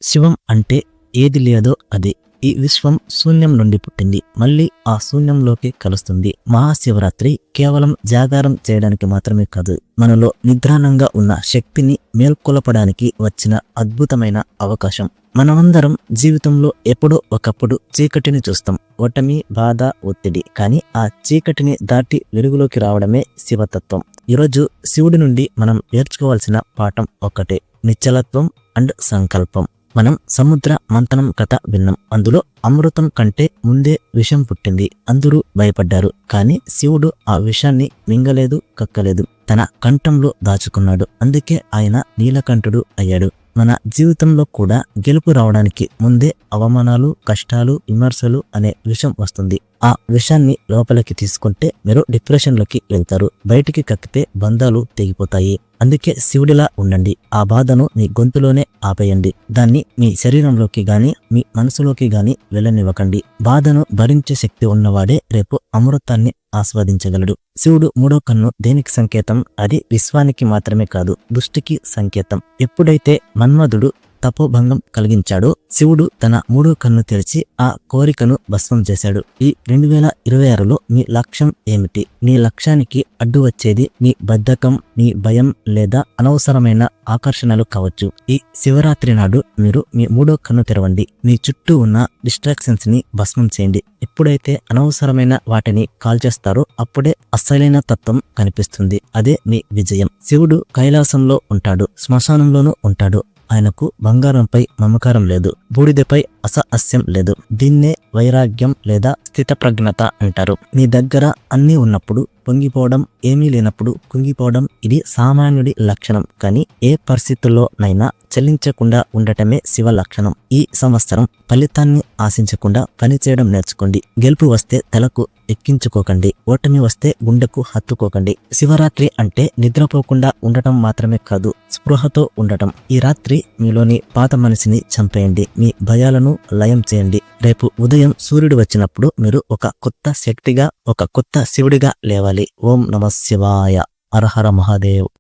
శివం అంటే ఏది లేదో అది. ఈ విశ్వం శూన్యం నుండి పుట్టింది, మళ్ళీ ఆ శూన్యంలోకి కలుస్తుంది. మహాశివరాత్రి కేవలం జాగారం చేయడానికి మాత్రమే కాదు, మనలో నిద్రాణంగా ఉన్న శక్తిని మేల్కొలపడానికి వచ్చిన అద్భుతమైన అవకాశం. మనమందరం జీవితంలో ఎప్పుడో ఒకప్పుడు చీకటిని చూస్తాం, ఓటమి, బాధ, ఒత్తిడి. కానీ ఆ చీకటిని దాటి వెలుగులోకి రావడమే శివతత్వం. ఈరోజు శివుడి నుండి మనం నేర్చుకోవాల్సిన పాఠం ఒక్కటే: నిశ్చలత్వం అండ్ సంకల్పం. మనం సముద్ర మంథనం కథ విన్నాం. అందులో అమృతం కంటే ముందే విషం పుట్టింది. అందరూ భయపడ్డారు, కానీ శివుడు ఆ విషాన్ని మింగలేదు, కక్కలేదు, తన కంఠంలో దాచుకున్నాడు. అందుకే ఆయన నీలకంఠుడు అయ్యాడు. మన జీవితంలో కూడా గెలుపు రావడానికి ముందే అవమానాలు, కష్టాలు, విమర్శలు అనే విషం వస్తుంది. ఆ విషాన్ని లోపలికి తీసుకుంటే మీరు డిప్రెషన్లోకి వెళ్తారు. బయటికి కక్కితే బంధాలు తెగిపోతాయి. అందుకే శివుడిలా ఉండండి. ఆ బాధను మీ గొంతులోనే ఆపేయండి. దాన్ని మీ శరీరంలోకి గాని మీ మనసులోకి గాని వెళ్ళనివ్వకండి. బాధను భరించే శక్తి ఉన్నవాడే రేపు అమృతాన్ని ఆస్వాదించగలడు. శివుడు మూడో కన్ను దేనికి సంకేతం? అది విశ్వానికి మాత్రమే కాదు, దృష్టికి సంకేతం. ఎప్పుడైతే మన్మధుడు తపోభంగం కలిగించాడో శివుడు తన మూడో కన్ను తెరిచి ఆ కోరికను భస్మం చేశాడు. ఈ 2026లో మీ లక్ష్యం ఏమిటి? మీ లక్ష్యానికి అడ్డు వచ్చేది మీ బద్ధకం, మీ భయం లేదా అనవసరమైన ఆకర్షణలు కావచ్చు. ఈ శివరాత్రి నాడు మీరు మీ మూడో కన్ను తెరవండి. మీ చుట్టూ ఉన్న డిస్ట్రాక్షన్స్ ని భస్మం చేయండి. ఎప్పుడైతే అనవసరమైన వాటిని కాల్చేస్తారో అప్పుడే అసలైన తత్వం కనిపిస్తుంది. అదే మీ విజయం. శివుడు కైలాసంలో ఉంటాడు, శ్మశానంలోనూ ఉంటాడు. ఆయనకు బంగారంపై మమకారం లేదు, బూడిదపై అసహస్యం లేదు. దీన్నే వైరాగ్యం లేదా స్థితప్రజ్ఞత అంటారు. మీ దగ్గర అన్నీ ఉన్నప్పుడు పొంగిపోవడం, ఏమీ లేనప్పుడు కుంగిపోవడం ఇది సామాన్యుడి లక్షణం. కానీ ఏ పరిస్థితుల్లోనైనా చలించకుండా ఉండటమే శివ లక్షణం. ఈ సంవత్సరం ఫలితాన్ని ఆశించకుండా పనిచేయడం నేర్చుకోండి. గెలుపు వస్తే తలకు ఎక్కించుకోకండి, ఓటమి వస్తే గుండెకు హత్తుకోకండి. శివరాత్రి అంటే నిద్రపోకుండా ఉండటం మాత్రమే కాదు, స్పృహతో ఉండటం. ఈ రాత్రి మీలోని పాత మనిషిని చంపేయండి, మీ భయాలను లయం చేయండి. రేపు ఉదయం సూర్యుడు వచ్చినప్పుడు మీరు ఒక కొత్త శక్తిగా, ఒక కొత్త శివుడిగా లేవాలి. ఓం నమః శివాయ. హర హర మహాదేవ్.